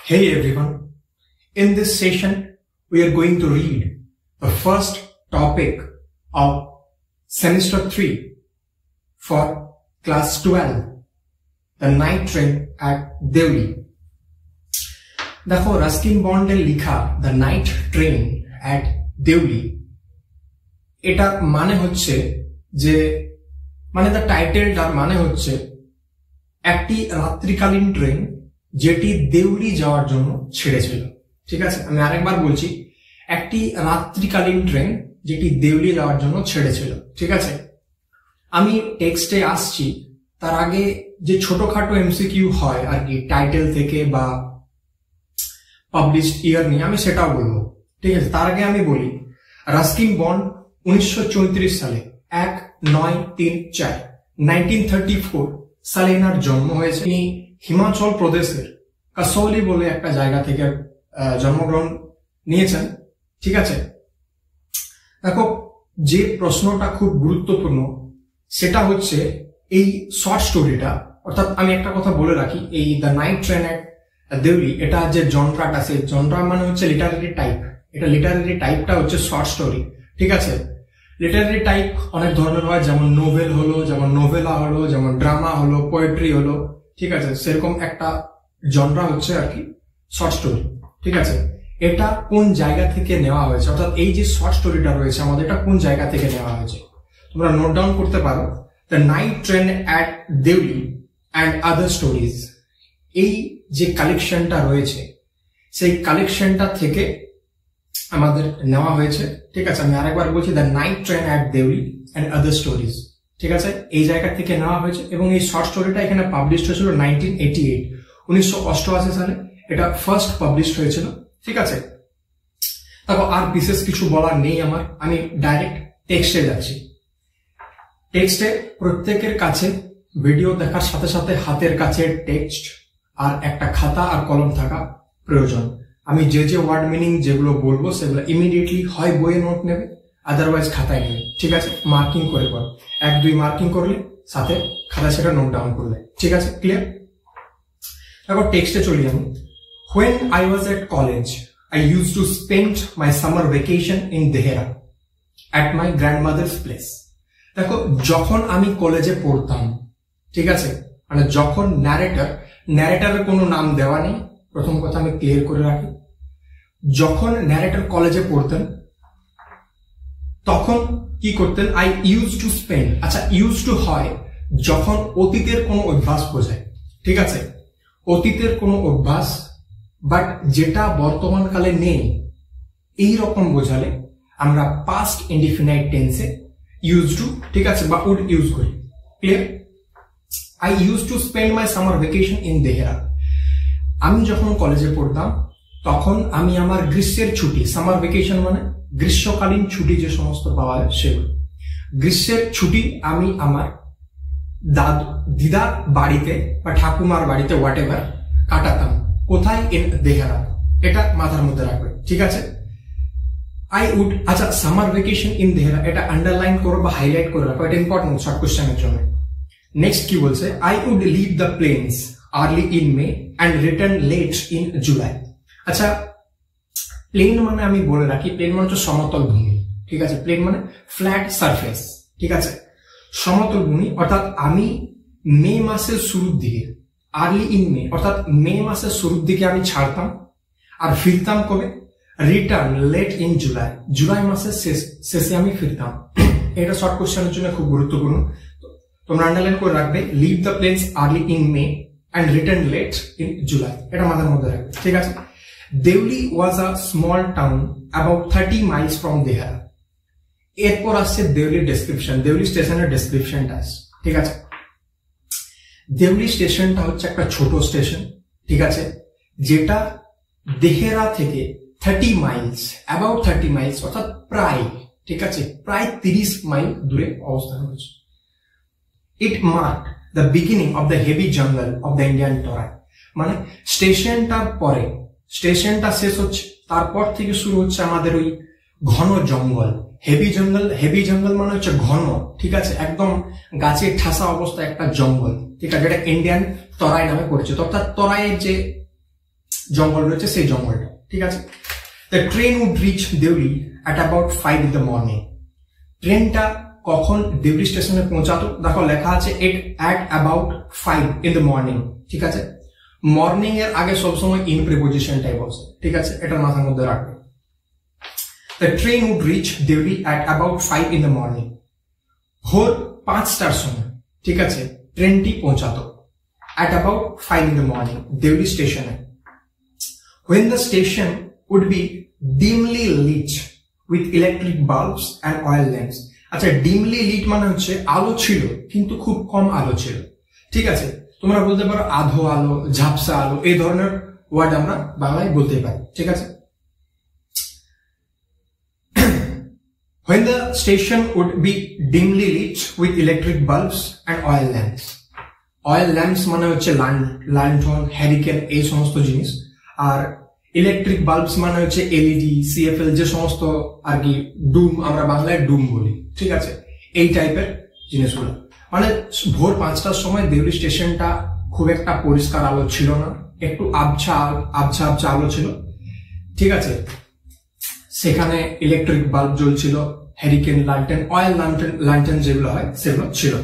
Hey everyone, in this session we are going to read the first topic of semester 3 for class 12, the night train at Deoli. দেখো Ruskin বন্ডের লেখা the night train at Deoli, এটা মানে হচ্ছে যে the টাইটেলটার মানে হচ্ছে একটি রাত্রিকালীন ট্রেন যেটি দেউলি যাওয়ার জন্য ছেড়েছিল। ঠিক আছে, আমি আরেকবার বলছি, একটি রাত্রিকালীন ট্রেন যেটি দেউলি যাওয়ার জন্য ছেড়েছিল। ঠিক আছে, আমি টেক্সটে আসছি, তার আগে যে ছোটখাটো এমসিকিউ হয় আর কি টাইটেল থেকে বা পাবলিশড ইয়ার নিয়ে, আমি সেটাও বলবো। ঠিক আছে, তার আগে আমি বলি রাস্কিন বন্ড 1934 সালে 1934 সালে এনার জন্ম হয়েছে। তিনি হিমাচল প্রদেশের কাসৌলি বলে একটা জায়গা থেকে জন্মগ্রহণ নিয়েছেন। ঠিক আছে, দেখো যে প্রশ্নটা খুব গুরুত্বপূর্ণ সেটা হচ্ছে এই শর্ট স্টোরিটা, অর্থাৎ আমি একটা কথা বলে রাখি, এই the night train at Deoli, এটা যে জনরাটা, সেই জনরা মানে হচ্ছে লিটারারি টাইপ। এটা লিটারারি টাইপটা হচ্ছে শর্ট স্টোরি। ঠিক আছে, লিটারারি টাইপ অনেক ধরনের হয়, যেমন নোভেল হলো, যেমন নোভেলা হলো, যেমন ড্রামা হলো, পোয়েট্রি হলো। ঠিক আছে, সেরকম একটা জনরা হচ্ছে আর কি শর্ট স্টোরি। ঠিক আছে, এটা কোন জায়গা থেকে নেওয়া হয়েছে, অর্থাৎ এই যে শর্ট স্টোরিটা রয়েছে আমাদের, এটা কোন জায়গা থেকে নেওয়া হয়েছে তোমরা নোট ডাউন করতে পারো। The night train at Deoli and other stories, এই যে কালেকশনটা রয়েছে সেই কালেকশনটা থেকে আমাদের নেওয়া হয়েছে। ঠিক আছে, আমি আরেকবার বলছি, the night train at Deoli and other stories. ঠিক আছে, এই জায়গা থেকে নেওয়া হয়েছে এবং এই শর্ট স্টোরিটা এখানে পাবলিশ হয়েছিল 1988 সালে এটা ফার্স্ট পাবলিশ হয়েছিল। ঠিক আছে, তারপর আর বিশেষ কিছু বলার নেই আমার, আমি ডাইরেক্ট টেক্সটে যাচ্ছি। টেক্সটে প্রত্যেকের কাছে ভিডিও দেখার সাথে সাথে হাতের কাছে টেক্সট আর একটা খাতা আর কলম থাকা প্রয়োজন। আমি যে যে ওয়ার্ড মিনিং যেগুলো বলবো সেগুলো ইমিডিয়েটলি হয় বইয়ে নোট নেবে, আদারওয়াইজ খাতায় নেবে। ঠিক আছে, মার্কিং করে পর 1-2 মার্কিং করলে, সাথে খাতায় সেটা নোট ডাউন করলে। ঠিক আছে, ক্লিয়ার? তারপর টেক্সটে চলি আমি। When I was at college, I used to spend my summer vacation in Dehra at my grandmother's place. দেখো যখন আমি কলেজে পড়তাম, ঠিক আছে, মানে যখন ন্যারেটারের কোনো নাম দেওয়া নেই, প্রথম কথা আমি ক্লিয়ার করে রাখি। যখন ন্যারেটর কলেজে পড়তেন তখন কি করতেন? I use to spend. আচ্ছা, ইউজ টু হয় যখন অতীতের কোনো অভ্যাস বোঝায়। ঠিক আছে, অতীতের কোনো অভ্যাস বাট যেটা বর্তমান কালে নেই, এই রকম বোঝালে আমরা পাস্ট ইনডিফিনাইট টেন্সে ইউজ টু, ঠিক আছে, বা উড ইউজ করি। Clear? I use to spend my summer vacation in Dehra. আমি যখন কলেজে পড়তাম তখন আমি আমার গ্রীষ্মের ছুটি, সামার ভ্যাকেশন মানে গ্রীষ্মকালীন ছুটি যে সমস্ত পাওয়া যায় সেগুলো, গ্রীষ্মের ছুটি আমি আমার দিদার বাড়িতে বা ঠাকুমার বাড়িতে হোয়াট এভার কাটাতাম। কোথায়? ইন দেহরা। এটা মাথার মধ্যে রাখবে। ঠিক আছে, আই উড, আচ্ছা সামার ভ্যাকেশন ইন দেহরা এটা আন্ডারলাইন করো বা হাইলাইট করে রাখো, এটা ইম্পর্টেন্ট শর্ট কোশ্চেনের জন্য। নেক্সট কি বলছে? I would leave the plains early in May and return late in July. আচ্ছা, প্লেন মানে আমি বলে রাখি, প্লেন মানে হচ্ছে সমতল ভূমি। ঠিক আছে, প্লেন মানে ফ্ল্যাট সারফেস। ঠিক আছে, সমতল ভূমি, অর্থাৎ আমি মে মাসের শুরুর দিকে, আর্লি ইন মে অর্থাৎ মে মাসের শুরুর দিকে আমি ছাড়তাম আর ফিরতাম কবে? রিটার্ন লেট ইন জুলাই, জুলাই মাসের শেষে আমি ফিরতাম। এটা শর্ট কোশ্চেনের জন্য খুব গুরুত্বপূর্ণ, তোমরা আন্ডারলাইন করে রাখবে। Leave the plains early in May and return late in July, এটা মাথার মধ্যে রাখবে। ঠিক আছে, Deuli was a small town about 30 miles from Dehra। এরপর আসছে দেউলির ডেসক্রিপশন, দেউলি স্টেশনের ডেসক্রিপশনটা আসছে। ঠিক আছে, দেউলি স্টেশনটা হচ্ছে একটা ছোট স্টেশন। ঠিক আছে, যেটা দেহেরা থেকে 30 মাইলস, অ্যাবাউট 30 মাইলস অর্থাৎ প্রায়, ঠিক আছে, প্রায় 30 মাইল দূরে অবস্থান হচ্ছে। ইট mark the beginning of the heavy jungle of the Indian Torah, মানে স্টেশনটার পরে, স্টেশনটা শেষ হচ্ছে, তারপর থেকে শুরু হচ্ছে আমাদের ওই ঘন জঙ্গল, হেভি জঙ্গল। হেভি জঙ্গল মানে হচ্ছে ঘন, ঠিক আছে, একদম গাছে ঠাসা অবস্থা একটা জঙ্গল। ঠিক আছে, যেটা ইন্ডিয়ান তরাই নামে পরিচিত, অর্থাৎ তরাইয়ের যে জঙ্গল রয়েছে সেই জঙ্গলটা, ঠিক আছে। The train would reach Deoli at about 5 in the morning। ট্রেনটা কখন দেউলি স্টেশনে পৌঁছাতো? দেখো লেখা আছে ইট at about 5 in the morning, ঠিক আছে। মর্নিং এর আগে সবসময় ইন প্রিপোজিশনটাই বসে, ঠিক আছে, এটা মাথার মধ্যে রাখবে। The train would reach Deoli at about 5 in the morning। ভোর 5টার সময়, ঠিক আছে, ট্রেনটি পৌঁছাতো at about 5 in the morning Deuli স্টেশনে। when the station would be dimly lit with electric bulbs and oil lamps। আচ্ছা, dimly lit মানে হচ্ছে আলো ছিল কিন্তু খুব কম আলো ছিল, ঠিক আছে। তোমরা বলতে পারো আধো আলো, ঝাপসা আলো, এই ধরনের ওয়ার্ড আমরা বাংলায় বলতে পারি, ঠিক আছে। when the station would be dimly lit with electric bulbs and oil lamps। Oil lamps মানে হচ্ছে ল্যান্টন, হ্যারিকেন, এই সমস্ত জিনিস। আর ইলেকট্রিক বাল্বস মানে হচ্ছে এলইডি, সিএফএল, যে সমস্ত আর কি ডুম, আমরা বাংলায় ডুম বলি, ঠিক আছে, এই টাইপের জিনিসগুলো। মানে ভোর 5টার সময় দেউলি স্টেশনটা খুব একটা পরিষ্কার আলো ছিল না, একটু আবছা আবছা আবছা আলো ছিল, ঠিক আছে। সেখানে ইলেকট্রিক বাল্ব জ্বলছিল, হ্যারিকেন, ল্যান্টেন, অয়েল ল্যান্টেন যেগুলো হয় সেগুলো ছিল।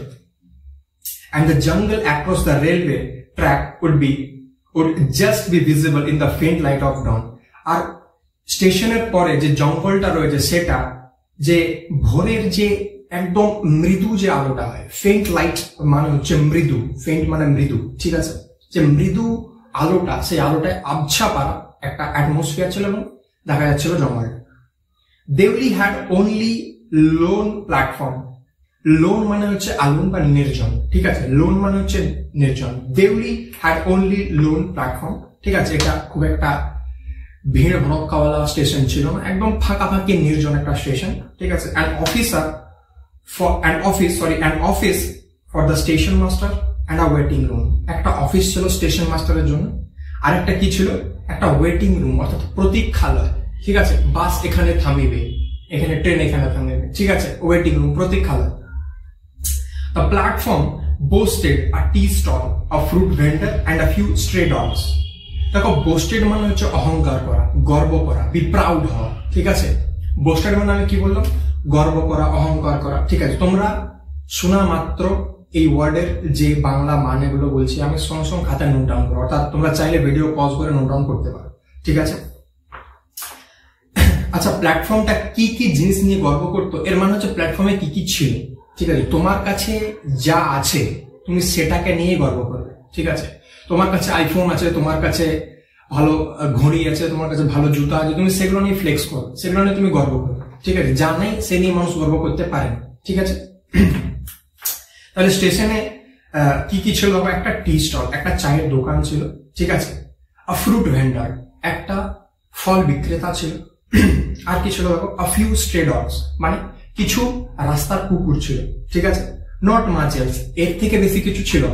And the jungle across the railway track would just be visible in the faint light of dawn। আর স্টেশনের পরে যে জঙ্গলটা রয়েছে সেটা যে ভোরের যে একদম মৃদু যে আলোটা হয়, ফেন্ট লাইট মানে হচ্ছে মৃদু, ফেন্ট মানে মৃদু, ঠিক আছে, যে মৃদু আলোটা, সেই আলোটায় আবছা পারা একটা অ্যাটমসফিয়ার ছিল এবং দেখা যাচ্ছিল জঙ্গলটা। Deoli had only lone platform. Lone মানে হচ্ছে আলোন বা নির্জন, ঠিক আছে, লোন মানে হচ্ছে নির্জন। Deoli had only lone platform, ঠিক আছে, এটা খুব একটা ভিড় ভড়কাওয়ালা স্টেশন ছিল না, একদম ফাঁকাফাঁকি নির্জন একটা স্টেশন, ঠিক আছে। An office for the station master and a waiting room. একটা অফিস ছিল স্টেশন মাস্টারের জন্য, আর একটা কি ছিল, একটা ওয়েটিং রুম অর্থাৎ প্রতীক্ষালয়, ঠিক আছে। বাস এখানে থামিবে, এখানে ট্রেন এখানে থামিবে, ঠিক আছে, ওয়েটিং রুম, প্রতীক্ষালয়। The platform boasted a tea stall, a fruit vendor and a few stray dogs। দেখো, boasted মানে হচ্ছে অহংকার করা, গর্ব করা, বি প্রাউড হওয়া, ঠিক আছে। boasted মানে আমি কি বললাম, গর্ব করা, অহংকার করা, ঠিক আছে। তোমরা শোনা মাত্র এই ওয়ার্ডের যে বাংলা মানেগুলো বলছি আমি সঙ্গে সঙ্গে খাতায় নোট ডাউন করো, অর্থাৎ তোমরা চাইলে ভিডিও পজ করে নোট ডাউন করতে পারো, ঠিক আছে। আচ্ছা, প্ল্যাটফর্মটা কি কি জিনিস নিয়ে গর্ব করতো, এর মানে হচ্ছে প্ল্যাটফর্মে কি কি ছিল, ঠিক আছে। তোমার কাছে যা আছে তুমি সেটাকে নিয়ে গর্ব করবে, ঠিক আছে। তোমার কাছে আইফোন আছে, তোমার কাছে ভালো ঘড়ি আছে, তোমার কাছে ভালো জুতা আছে, তুমি সেগুলো নিয়ে ফ্লেক্স করো, সেগুলো নিয়ে তুমি গর্ব করবে, ঠিক আছে। যা নাই সে নিয়ে মানুষ গর্ব করতে পারে, ঠিক আছে। তাহলে স্টেশনে কি কি ছিল? একটা টি স্টল, একটা চায়ের দোকান ছিল, ঠিক আছে। আ ফ্রুট ভেন্ডার, একটা ফল বিক্রেতা ছিল। আর কি ছিল? আ ফিউ স্ট্রে ডগস, মানে কিছু রাস্তার কুকুর ছিল, ঠিক আছে। নট মাচ এলস, এর থেকে বেশি কিছু ছিল।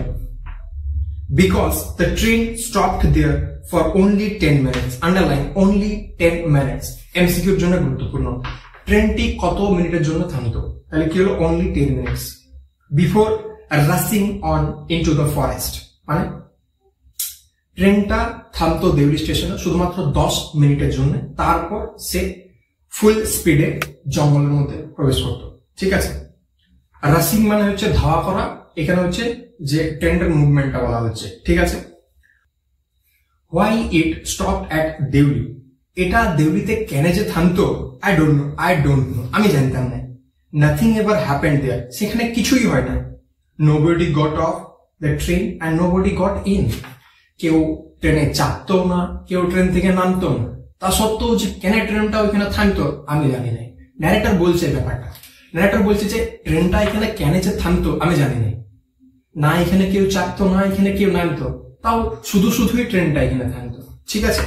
Because the train stopped there for only 10 minutes। Underline only 10 minutes, এমসিকিউর জন্য গুরুত্বপূর্ণ। ট্রেনটি কত মিনিটের জন্য থামতো? তাহলে কি হলো? Only 10 minutes before rushing on into the forest. মানে ট্রেনটা থামতো দেউলি স্টেশনে শুধুমাত্র 10 মিনিটের জন্য, তারপর সে ফুল স্পিডে জঙ্গলের মধ্যে প্রবেশ করতো, ঠিক আছে। রাশিং মানে হচ্ছে ধাওয়া করা, এখানে হচ্ছে যে ট্রেনের মুভমেন্টটা বলা হচ্ছে, ঠিক আছে। Why it stop at Deoli, এটা দেউলিতে কেন যে থামতো? আই ডোন্ট নো, আমি জানতাম না। নাথিং এভার হ্যাপেন্ড দেয়ার, সেখানে কিছুই হয় না। Nobody got off the train and nobody got in, কেউ ট্রেনে চাপতো না, কেউ ট্রেন থেকে নামতো না। তা সত্ত্বেও যে কেন ট্রেনটা ওইখানে থামতো আমি জানি না। ন্যারেটর বলছে ব্যাপারটা, ন্যারেটর বলছে যে ট্রেনটা এখানে কেন যে থামতো আমি জানি না, না এখানে কেউ চাপতো না, এখানে কেউ নামতো, তাও শুধুই ট্রেনটা এখানে থামতো, ঠিক আছে।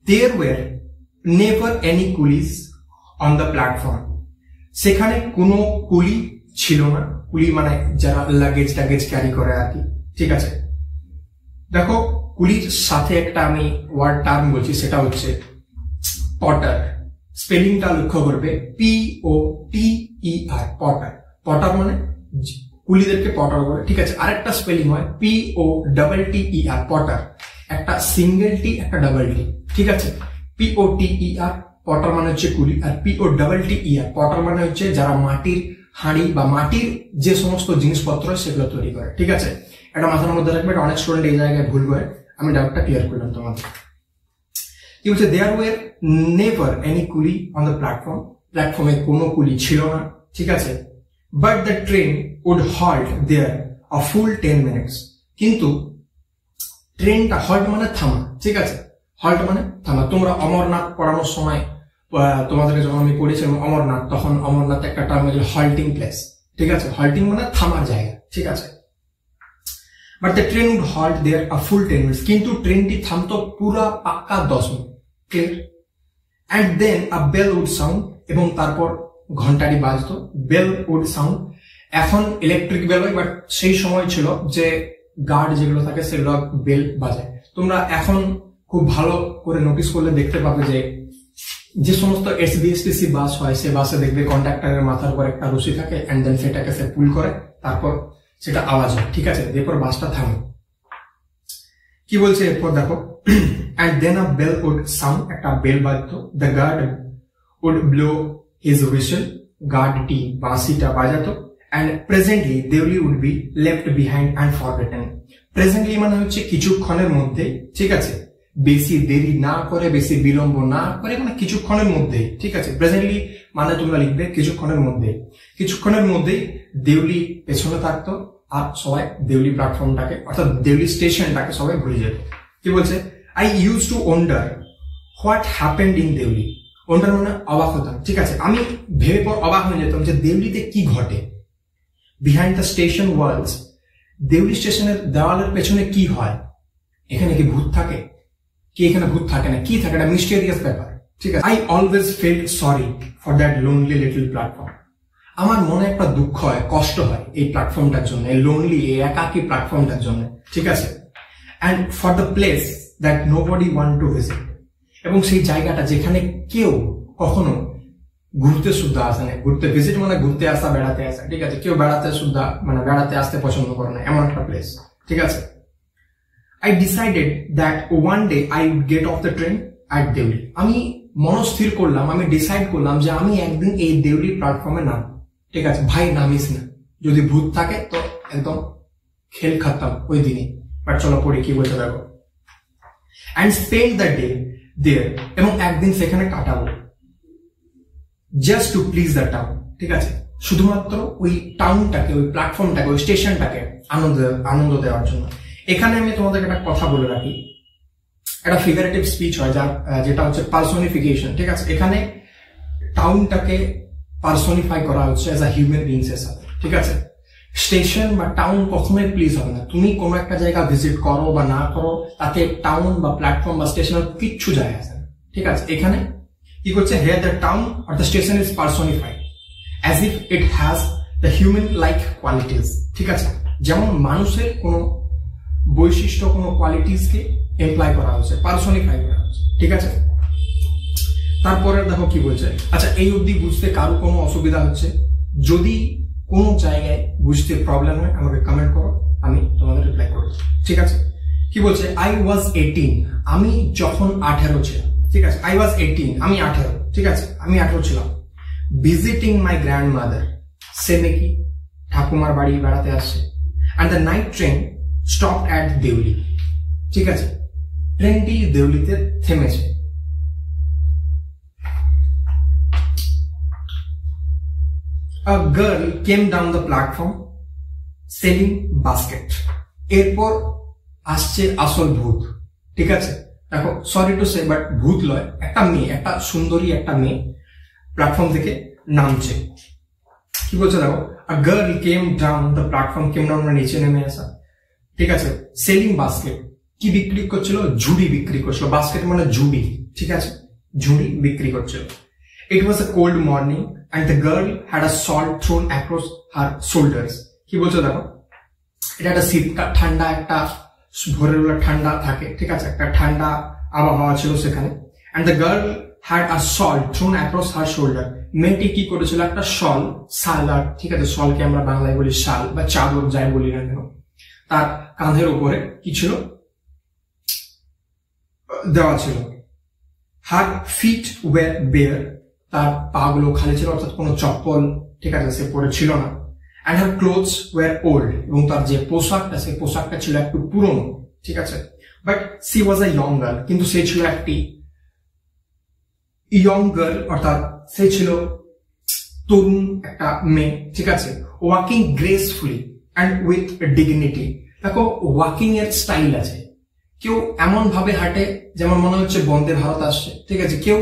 There were never any coolies on the platform, সেখানে কোনো কুলি ছিল না। কুলি মানে যারা লাগেজ ক্যারি করে আর কি, ঠিক আছে। দেখো, কুলির সাথে একটা আমি ওয়ার্ড টার্ম বলছি, সেটা হচ্ছে পটার। স্পেলিংটা লক্ষ্য করবে, POTER, পটার। পটার মানে কুলিদেরকে পটার বলে, ঠিক আছে। আরেকটা স্পেলিং হয় POTTER, পটার, একটা সিঙ্গেল টি একটা ডাবল টি, ঠিক আছে। POTER পটার মানে হচ্ছে কুলি, আর POTTER পটার মানে হচ্ছে যারা মাটির হাঁড়ি বা মাটির যে সমস্ত জিনিসপত্র সেগুলো তৈরি করে, ঠিক আছে। এটা মাথার মধ্যে রাখবে, অনেক স্টুডেন্ট এই জায়গায় ভুল করে, আমি ডাউটটা ক্লিয়ার করলাম তোমাদের। কি বলছে, there were never any coolie on the platform, প্ল্যাটফর্মে কোনো কুলি ছিল না, ঠিক আছে। But the train would halt there a full 10 minutes, কিন্তু ট্রেনটা হল্ট মানে থামা, ঠিক আছে। হল্ট মানে থামা। তোমরা অমরনাথ পড়ানোর সময় তোমাদেরকে যখন আমি পড়েছিলাম অমরনাথ, তখন অমরনাথ একটা টার্ম হয়েছিল হল্টিং প্লেস, ঠিক আছে। হল্টিং মানে থামার জায়গা, ঠিক আছে। But the train would halt there a full 10 minutes, কিন্তু ট্রেনটি থামতো পুরা পাক্কা 10 minute, clear. And then a bell would sound, এবং তারপর ঘন্টাটি বাজতো, বেল উড সাউন্ড। এখন ইলেকট্রিক বেল হয়, বাট সেই সময় ছিল যে গার্ড যেগুলো থাকে সেগুলো বেল বাজায়। তোমরা এখন খুব ভালো করে নোটিস করলে দেখতে পাবে যে সমস্ত SBSTC বাস হয়, সে বাসে দেখবে কন্ডাক্টরের মাথার উপর একটা রশি থাকে, এন্ড দেন সেটাকে সে পুল করে, তারপর সেটা আওয়াজ হয়, ঠিক আছে। এরপর বাসটা থামে। কি বলছে এরপর দেখো, and then a bell would sound, একটা বেল বাজতো, the guard would blow his whistle, গার্ডটি বাঁশিটা বাজাতো, and presently Deoli would be left behind and forgotten. Presently মানে হচ্ছে কিছুক্ষণের মধ্যে, ঠিক আছে। বেশি দেরি না করে, বেশি বিলম্ব না করে, মানে কিছুক্ষণের মধ্যেই, ঠিক আছে। প্রেজেন্টলি মানে তোমরা লিখবে কিছুক্ষণের মধ্যে। কিছুক্ষণের মধ্যেই দেউলি পেছনে থাকতো, আর সবাই দেউলি প্ল্যাটফর্মটাকে অর্থাৎ দেউলি স্টেশনটাকে সবাই ভুলে যেত। কি বলছে, I use to wonder what happened in Deoli. Wonder মানে অবাক হতাম, ঠিক আছে। আমি ভেবে পর অবাক হয়ে যেতাম যে দেউলিতে কি ঘটে। Behind the station walls, Deoli স্টেশনের দেওয়ালের পেছনে কি হয়, এখানে কি ভূত থাকে, কি এখানে ভূত থাকে না, কি থাকে, এটা মিস্টেরিয়াস ব্যাপার, ঠিক আছে। I always field sorry for that lonely little platform. আমার মনে একটা দুঃখ হয়, কষ্ট হয় এই প্ল্যাটফর্মটার জন্য, এই লোনলি, এই একাকী প্ল্যাটফর্মটার জন্য, ঠিক আছে। And for the place that nobody want to visit, এবং সেই জায়গাটা যেখানে কেউ কখনো ঘুরতে সুদ্ধা আসে না। ঘুরতে ভিজিট মানে ঘুরতে আসা, বেড়াতে আসা, ঠিক আছে। কেউ বেড়াতে সুদ্ধা মানে বেড়াতে আসতে পছন্দ করে না, এমন একটা প্লেস, ঠিক আছে। I decided that one day I would get off the train at Deoli. আমি মনস্থির করলাম, আমি ডিসাইড করলাম যে আমি একদিন এই দেউলি প্ল্যাটফর্মে নাম, ঠিক আছে। ভাই নামিস না, যদি ভূত থাকে তো একদম খেল খাতাম ওই দিনই। বাট চলো পড়ি কি বলতে দেখো। And spend the day there, এবং একদিন সেখানে কাটাবো, just to please the town, ঠিক আছে। শুধুমাত্র ওই টাউনটাকে, ওই প্ল্যাটফর্মটাকে, ওই স্টেশনটাকে আনন্দ দেওয়ার জন্য। এখানে আমি তোমাদের একটা কথা বলে রাখি, একটা ফিগারেটিভ স্পিচ হয় যেটা হচ্ছে পার্সোনিফিকেশন, ঠিক আছে। এখানে টাউনটাকে পার্সোনিফাই করা হচ্ছে অ্যাজ আ হিউম্যান বিংস এর সাথে, ঠিক আছে। স্টেশন বা টাউন কখনোই প্লিজ হবে না। তুমি কোনো একটা জায়গা ভিজিট করো বা না করো, তাতে টাউন বা প্ল্যাটফর্ম বা স্টেশনের কিচ্ছু যায় আসে না, ঠিক আছে। এখানে কি করছে, here the town or the station is personified as if it has the human like qualities, ঠিক আছে। যেমন মানুষের কোনো বৈশিষ্ট্য, কোনো কোয়ালিটিসকে এমপ্লয় করা হচ্ছে, পার্সোনিফাই করা হচ্ছে, ঠিক আছে। তারপরে দেখো কি বলছে। আচ্ছা, এই অবধি বুঝতে কারো কোনো অসুবিধা হচ্ছে? যদি কোনো জায়গায় বুঝতে প্রবলেম হয় আমাকে কমেন্ট করো, আমি তোমাদের রিপ্লাই করবো, ঠিক আছে। কি বলছে, আই ওয়াজ 18, আমি যখন 18 ছিলাম, ঠিক আছে। আই ওয়াজ 18, আমি 18, ঠিক আছে। আমি 18 ছিলাম। ভিজিটিং মাই গ্র্যান্ড মাদার, সে নাকি ঠাকুমার বাড়ি বেড়াতে আসছে। And the night train stopped at Deoli, ঠিক আছে। ট্রেনটি দেউলিতে থেমেছে। A girl came down the platform selling basket. এরপর আসছে আসল ভূত, ঠিক আছে। দেখো, সরি টু সে বাট ভূত লয়, একটা মেয়ে, একটা সুন্দরী একটা মেয়ে প্ল্যাটফর্ম থেকে নামছে। কি বলছে দেখো, a girl came down the platform, came down মানে নিচে নেমে আসা, ঠিক আছে। সেলিং বাস্কেট, কি বিক্রি করছিল, ঝুড়ি বিক্রি করছিল। বাস্কেট মানে ঝুড়ি, ঠিক আছে, ঝুড়ি বিক্রি করছিল। It was a cold morning and the girl had a shawl thrown across her shoulders. কি বলছো দেখো, এটা একটা শীতকাল, ঠান্ডা, একটা ভোরের বেলা ঠান্ডা থাকে, ঠিক আছে। একটা ঠান্ডা আবহাওয়া ছিল সেখানে। And the girl had a shawl thrown across her shoulder. মেয়েটি কি করেছিল, একটা শল, সালার, ঠিক আছে, শলকে আমরা বাংলায় বলি শাল বা চাদর যাই বলি না কেন, তার কাঁধের উপরে কি ছিল, দেওয়া ছিল। Her feet were bare, তার পা গুলো খালি ছিল, অর্থাৎ কোনো চপ্পল, ঠিক আছে, সে পরে ছিল না। And her clothes were old, এবং তার যে পোশাকটা, সেই পোশাকটা ছিল একটু পুরনো, ঠিক আছে। But she was a young girl, কিন্তু সে ছিল একটি ইয়ং গার্ল, অর্থাৎ সে ছিল তরুণ একটা মেয়ে, ঠিক আছে। Walking gracefully and with dignity. দেখো ওয়াকিং এর স্টাইল আছে, কেউ এমন ভাবে হাঁটে যেমন মনে হচ্ছে বন্দে ভারত আসছে, ঠিক আছে, কেউ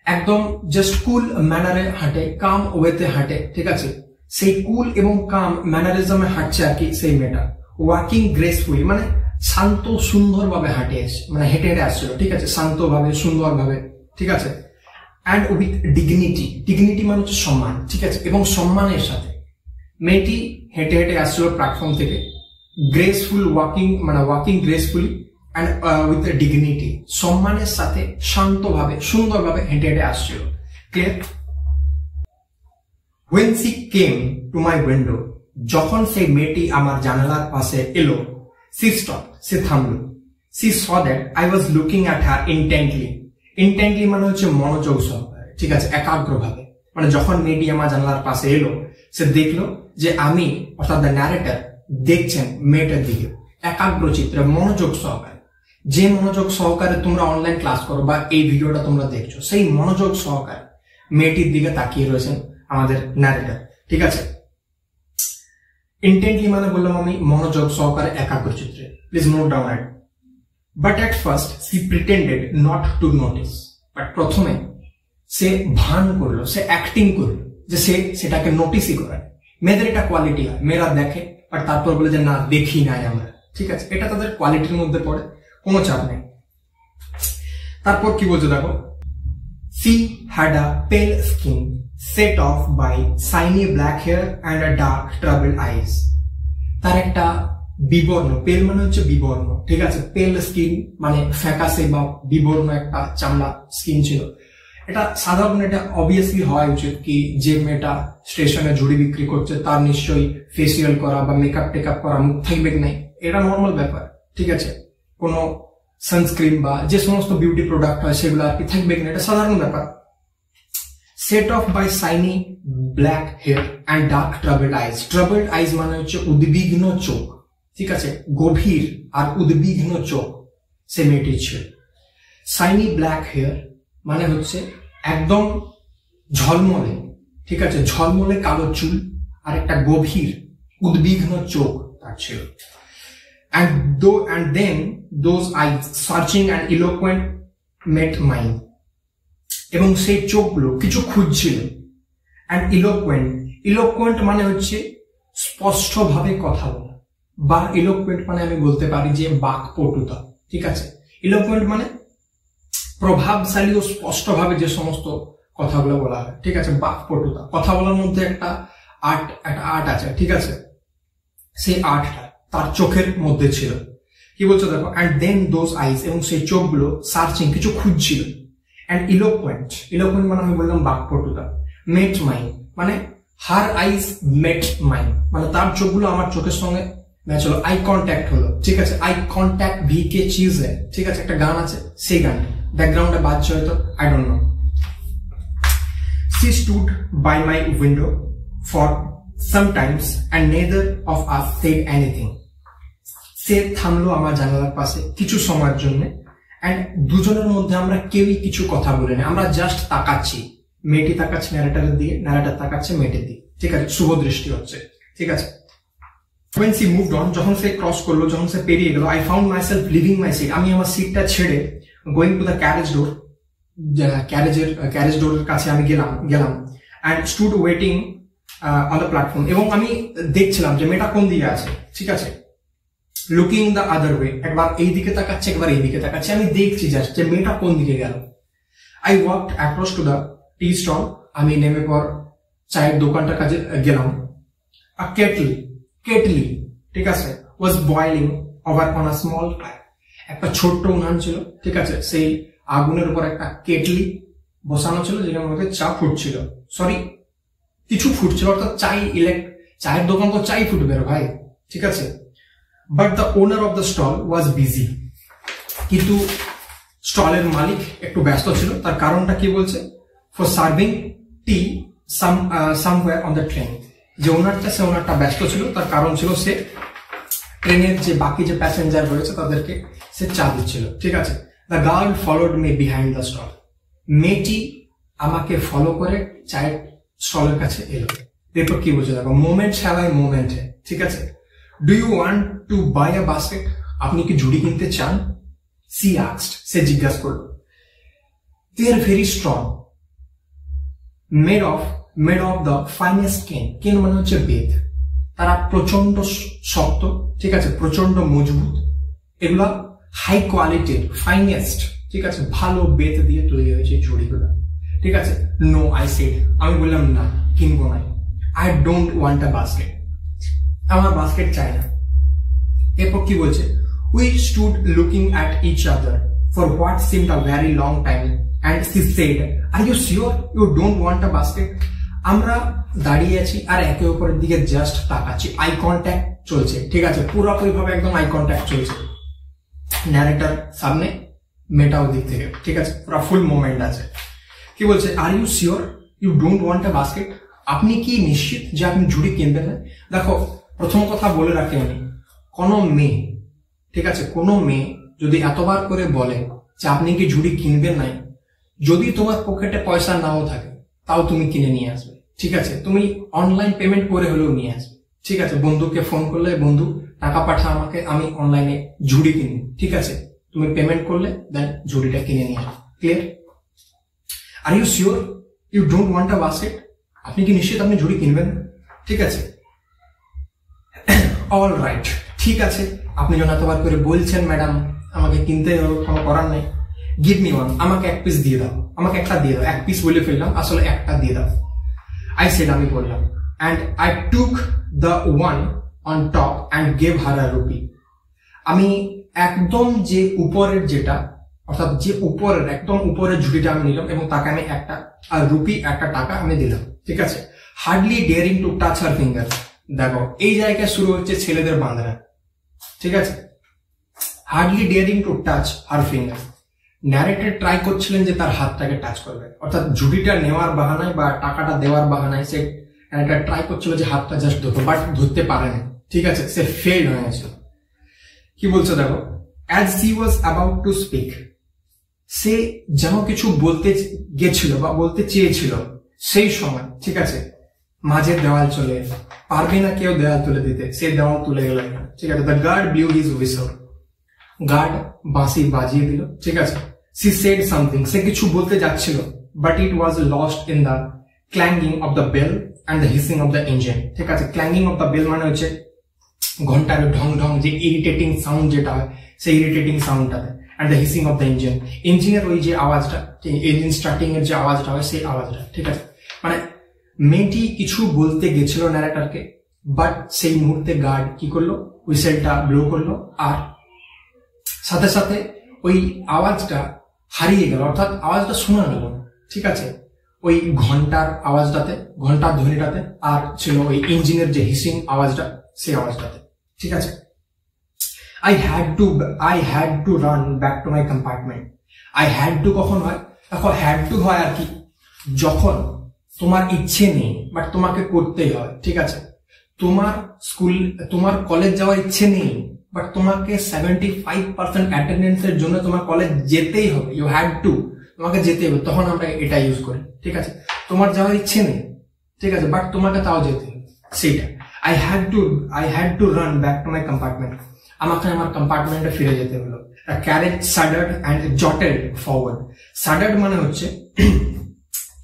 একদম জাস্ট কুল ম্যানারে হাঁটে, কাম ওয়েতে হাঁটে, ঠিক আছে। সেই কুল এবং কাম ম্যানারিজমে হাঁটছে আর কি সেই মেয়েটা। ওয়াকিং গ্রেসফুলি মানে শান্ত সুন্দর ভাবে হাঁটে মানে হেঁটে হেঁটে আসছিল, ঠিক আছে, শান্ত ভাবে সুন্দর ভাবে, ঠিক আছে। অ্যান্ড উইথ ডিগনিটি, ডিগনিটি মানে হচ্ছে সম্মান, ঠিক আছে, এবং সম্মানের সাথে মেয়েটি হেঁটে হেঁটে আসছিল প্ল্যাটফর্ম থেকে। গ্রেসফুল ওয়াকিং মানে walking gracefully and with dignity, সম্মানের সাথে শান্তভাবে সুন্দরভাবে হেঁটে হেঁটে আসছিল। Clear? When she came to my window, যখন সেই মেয়েটি আমার জানালার পাশে এলো, she stopped, সে থামলো। She saw that I was looking at her intently. Intently মানে হচ্ছে মনোযোগ সহকারে, ঠিক আছে, একাগ্রভাবে। মানে যখন মেয়েটি আমার জানালার পাশে এলো, সে দেখলো যে আমি, অর্থাৎ দ্য ন্যারেটর, দেখছেন মেয়েটার দিকে একাগ্র চিত্রে, মনোযোগ সহকারে। যে মনোযোগ সহকারে তোমরা অনলাইন ক্লাস করো বা এই ভিডিওটা তোমরা দেখছো, সেই মনোযোগ সহকারে মেয়েটির দিকে তাকিয়ে রয়েছেন আমাদের ন্যারেটর, ঠিক আছে। ইন্টেন্টলি মানে বললাম আমি মনোযোগ সহকারে একাগ্র চিত্রে। Please note down it. But at first she pretended not to notice. But প্রথমে সে ভান করলো, সে অ্যাক্টিং করলো যে সে সেটাকে নোটিসই করে। মেয়েদের এটা কোয়ালিটি হয়, মেয়েরা দেখে বাট তারপর বলে যে না দেখি নাই আমরা, ঠিক আছে, এটা তাদের কোয়ালিটির মধ্যে পড়ে, কোনো চাপ নেই। তারপর কি বলছে দেখো, she had a pale skin set off by shiny black hair and a dark troubled eyes. তার একটা বিবর্ণ, পেল মানে হচ্ছে বিবর্ণ, ঠিক আছে, পেল স্কিন মানে ফ্যাকাসে বা বিবর্ণ একটা চামড়া স্কিন ছিল। এটা সাধারণ, এটা অবভিয়াসলি হওয়া উচিত কি যে মেয়েটা স্টেশনে ঝুড়ি বিক্রি করছে তার নিশ্চয়ই ফেসিয়াল করা বা মেকআপ টেকআপ করা, মুখ থাকবে নাই, এটা নর্মাল ব্যাপার, ঠিক আছে। কোনো সানস্ক্রিন বা যে সমস্ত বিউটি প্রোডাক্ট হয় সেগুলো আর কি থাকবে কিনা, এটা সাধারণ ব্যাপার। Set off by shiny black hair and dark troubled eyes. Troubled eyes মানে হচ্ছে উদ্বিগ্ন চোখ, ঠিক আছে, গভীর আর উদ্বিগ্ন চোখ সে মেয়েটির ছিল। শাইনি ব্ল্যাক হেয়ার মানে হচ্ছে একদম ঝলমলে, ঠিক আছে, ঝলমলে কালো চুল আর একটা গভীর উদ্বিগ্ন চোখ তার ছিল। And then those eyes searching and eloquent met mine. এবং সেই চোখগুলো কিছু খুঁজছিল। and eloquent মানে হচ্ছে স্পষ্টভাবে কথা বলা, বা eloquent মানে আমি বলতে পারি যে বাকপটুতা, ঠিক আছে। eloquent মানে প্রভাবশালী ও স্পষ্টভাবে যে সমস্ত কথাগুলো বলা হয়, ঠিক আছে, বাকপটুতা, কথা বলার মধ্যে একটা আর্ট আছে, ঠিক আছে, সেই আর্টটা তার চোখের মধ্যে ছিল। কি বলছো দেখো, and then those eyes, এবং সেই চোখগুলো সার্চিং কিছু খুঁজছিল। and eloquent মানে আমি বললাম বাকপটুতা। met mine মানে her eyes met mine মানে তার চোখগুলো আমার চোখের সঙ্গে ম্যাচ হলো, আই কন্ট্যাক্ট হলো, ঠিক আছে। Eye contact V K cheese, ঠিক আছে, একটা গান আছে, সেই গানটা ব্যাকগ্রাউন্ডে বাজছে হয়তো, I don't know. she stood by my window for some times and neither of us said anything. সে থামলো আমার জানালার পাশে কিছু সময়ের জন্য, এন্ড দুজনের মধ্যে আমরা কেউই কিছু কথা বলিনি, আমরা জাস্ট তাকাচ্ছি, মেয়েটি তাকাচ্ছে ন্যারেটরের দিকে, ন্যারেটর তাকাচ্ছে মেয়েটির দিকে, ঠিক আছে, শুভ দৃষ্টি হচ্ছে, ঠিক আছে। when she moved on, যখন সে ক্রস করলো, যখন সে পেরিয়ে গেল, I found myself leaving my seat, আমি আমার সিটটা ছেড়ে going to the carriage door, carriage ডোরের কাছে আমি গেলাম and stood waiting on the platform, এবং আমি দেখছিলাম যে মেয়েটা কোন দিকে আছে, ঠিক আছে। লুকিং দ্য আদার ওয়ে, একবার এই দিকে তাকাচ্ছে একবার এই দিকে তাকাচ্ছে, আমি দেখছি জাস্ট যে মেয়েটা কোন দিকে গেল। I walked across to the tea stall, আমি নেমে পর চায়ের দোকানটার কাছে গেলাম। আ কেটলি, ঠিক আছে, was boiling over on a small fire, একটা ছোট্ট উনান ছিল, ঠিক আছে, সেই আগুনের উপর একটা কেটলি বসানো ছিল, যেখানে মধ্যে চা ফুটছিল, সরি কিছু ফুটছিল, অর্থাৎ চায়ের দোকান তো চাই ফুটবে ভাই, ঠিক আছে। But the owner of the stall was busy, কিন্তু স্টলের মালিক একটু ব্যস্ত ছিল। তার কারণটা কি বলছে, for serving T somewhere on the train. যে ওনারটা ব্যস্ত ছিল, তার কারণ ছিল সে ট্রেনের যে বাকি যে প্যাসেঞ্জার রয়েছে তাদেরকে সে চা দিচ্ছিল, ঠিক আছে। The girl followed me behind the stall, মেয়েটি আমাকে ফলো করে চায়ের স্টলের কাছে এলো। এরপর কি বলছে দেখো, মোমেন্ট হ্যাভ আই মোমেন্ট, ঠিক আছে। Do you want to buy a basket, আপনি কি ঝুড়ি কিনতে চান? সি আস্কড, সে জিজ্ঞাসা করলো। They are very strong, made of the finest cane মানে হচ্ছে বেত, তারা প্রচন্ড শক্ত, ঠিক আছে, প্রচন্ড মজবুত, এগুলা হাই কোয়ালিটির ফাইনেস্ট, ঠিক আছে, ভালো বেত দিয়ে তৈরি হয়েছে ঝুড়িগুলো, ঠিক আছে। নো আই সেড, আমি বললাম না, কিনবো না। I don't want a basket, আমার বাস্কেট চাই না। এরপর কি বলছে, we stood looking at each other for what seemed a very long time and she said, are you sure you don't want a basket? আমরা দাঁড়িয়ে আছি আর একে অপরের দিকে জাস্ট তাকাচ্ছি, আই কন্ট্যাক্ট চলছে, ঠিক আছে, পুরোপুরি ভাবে একদম আই কন্ট্যাক্ট চলছে। ন্যারেটর সামনে, মেটাও দিক থেকে, ঠিক আছে, পুরো ফুল মোমেন্ট আছে। কি বলছে, are you sure you don't want a basket, আপনি কি নিশ্চিত যে আপনি ঝুড়ি কিনবেন না? দেখো, প্রথম কথা বলে রাখি আমি, কোনো মেয়ে, ঠিক আছে, কোনো মেয়ে যদি এতবার করে বলে যে আপনি কি ঝুড়ি কিনবেন নাই, যদি তোমার পকেটে পয়সা নাও থাকে তাও তুমি কিনে নিয়ে আসবে, ঠিক আছে, তুমি অনলাইন পেমেন্ট করে হলেও নিয়ে আসবে, ঠিক আছে। বন্ধুকে ফোন করলে, বন্ধু টাকা পাঠা আমাকে, আমি অনলাইনে ঝুড়ি কিনি, ঠিক আছে, তুমি পেমেন্ট করলে দেন ঝুড়িটা কিনে নিয়ে আসবে। Clear? Are you sure you don't want a basket, আপনি কি নিশ্চিত আপনি ঝুড়ি কিনবেন? ঠিক আছে, অল রাইট, ঠিক আছে, আপনি যখন এতবার করে বলছেন ম্যাডাম আমাকে কিনতে হবে, কোনো করার নেই, গিভ মি ওয়ান, আমাকে এক পিস দিয়ে দাও, আমাকে একটা দিয়ে দাও, এক পিস বলে ফেললাম, আসলে একটা দিয়ে দাও। আই সেড, আমি বললাম, and I took the one on top and gave her a rupee, আমি একদম যে উপরের যেটা, অর্থাৎ যে উপরের একদম উপরের ঝুড়িটা আমি নিলাম এবং তাকে আমি একটা রুপি, একটা টাকা আমি দিলাম, ঠিক আছে। Hardly daring to touch her finger, দেখো এই জায়গায় শুরু হচ্ছে ছেলেদের বাঁধনা, ঠিক আছে। Hardly daring to touch her finger, narrator try করছিলেন যে তার হাতটাকে টাচ করবে, অর্থাৎ ঝুড়িটা নেওয়ার বাহানায় বা টাকাটা দেওয়ার বাহানায় সে ন্যারেটর ট্রাই করছিল যে হাতটা জাস্ট ধরতো, বাট ধরতে পারেনি, ঠিক আছে, সে ফেল হয়ে গেছিল। কি বলছে দেখো, as she was about to speak, সে যেন কিছু বলতে গেছিল বা বলতে চেয়েছিল, সেই সময়, ঠিক আছে, মাঝে দেওয়াল চলে, পারবে না কেউ দেওয়াল তুলে দিতে, সে দেওয়াল তুলে গেল, ঠিক আছে। The guard blew his whistle, guard বাঁশি বাজিয়ে দিল, ঠিক আছে। সি সেড সামথিং, সে কিছু বলতে যাচ্ছিল, but it was lost in the clanging of the bell and the hissing of the engine, ঠিক আছে। ক্ল্যাঙ্গিং অফ দ্য বেল মানে হচ্ছে ঘন্টার ঢং ঢং যে ইরিটেটিং সাউন্ড যেটা হয়, সেই ইরিটেটিং সাউন্ডটাতে, and the hissing of the engine, ইঞ্জিনের ওই যে আওয়াজটা, ইঞ্জিন স্টার্টিং এর যে আওয়াজটা হয় সেই আওয়াজটা, ঠিক আছে। মানে মেয়েটি কিছু বলতে গেছিল ন্যারেটরকে, বাট সেই মুহূর্তে গার্ড কি করলো, হুইসেলটা ব্লো করলো, আর সাথে সাথে ওই আওয়াজটা হারিয়ে গেল, অর্থাৎ আওয়াজটা শোনা গেল, ঠিক আছে, ওই ঘন্টার আওয়াজটাতে, ঘন্টার ধ্বনিটাতে, আর ছিল ওই ইঞ্জিনের যে হিসিং আওয়াজটা, সেই আওয়াজটাতে, ঠিক আছে। I had to run back to my compartment. I had to কখন হয়, দেখো had to হয় আর কি, যখন তোমার ইচ্ছে নেই বাট তোমাকে করতেই হয়, ঠিক আছে। তোমার কলেজ যাওয়ার ইচ্ছে নেই বাট তোমাকে 75% অ্যাটেন্ডেন্সের জন্য তোমার কলেজ যেতেই হবে, ইউ হ্যাড টু, তোমাকে যেতেই হবে, তখন আমরা এটা ইউজ করি, ঠিক আছে। তোমার যাওয়ার ইচ্ছে নেই, ঠিক আছে, বাট তোমাকে তাও যেতে হবে, সেইটা। I had to run back to my compartment, আমাকে আমার কম্পার্টমেন্টে ফিরে যেতে হলো। Carriage shuddered and jolted forward, shuddered মানে হচ্ছে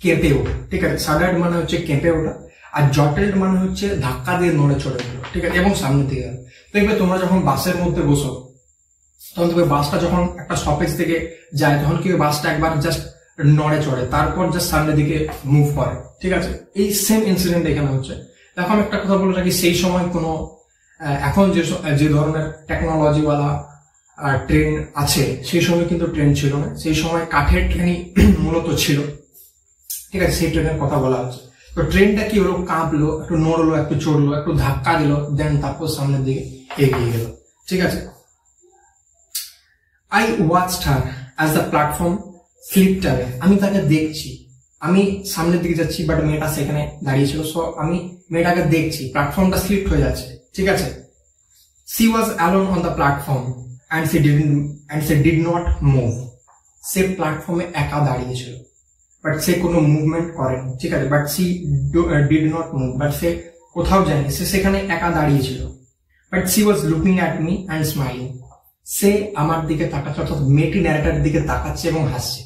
কেঁপে ওঠা, ঠিক আছে, shuddered মানে হচ্ছে কেঁপে ওঠা, আর jolted মানে হচ্ছে ধাক্কা দিয়ে নড়ে চড়ে গেল, ঠিক আছে, এবং সামনে থেকে গেল। দেখবে তোমরা যখন বাসের মধ্যে বসো, তখন দেখবে বাসটা যখন একটা স্টপেজ থেকে যায়, তখন কি বাসটা একবার জাস্ট নড়ে চড়ে, তারপর জাস্ট সামনের দিকে মুভ করে, ঠিক আছে। এই সেম ইনসিডেন্ট এখানে হচ্ছে। এখন একটা কথা বলে রাখি, সেই সময় কোনো এখন যে ধরনের টেকনোলজিওয়ালা ট্রেন আছে, সেই সময় কিন্তু ট্রেন ছিল না, সেই সময় কাঠের ট্রেনই মূলত ছিল, ঠিক আছে, সেই ট্রেনের কথা বলা হচ্ছে। তো ট্রেনটা কি হলো, কাঁপলো, একটু নড়লো, একটু চড়লো, একটু ধাক্কা দিল, দেন তারপর সামনের দিকে এগিয়ে গেল। ঠিক আছে, I watched her as the platform slipped away. আমি তাকে দেখছি, আমি সামনের দিকে যাচ্ছি, বাট মেয়েটা সেখানে দাঁড়িয়েছিল, সো আমি মেয়েটাকে দেখছি, প্ল্যাটফর্মটা স্লিপ হয়ে যাচ্ছে। ঠিক আছে, she was alone on the platform and she did not move. সে প্ল্যাটফর্মে একা দাঁড়িয়েছিল, বাট সে কোনো মুভমেন্ট করেনি। ঠিক আছে, but she did not move, but সে কোথাও যায়নি, সে সেখানে একা দাঁড়িয়েছিল। But she was looking at me and smiling. সে আমার দিকে তাকাচ্ছে, অর্থাৎ মেয়েটি ন্যারেটারের দিকে তাকাচ্ছে এবং হাসছে।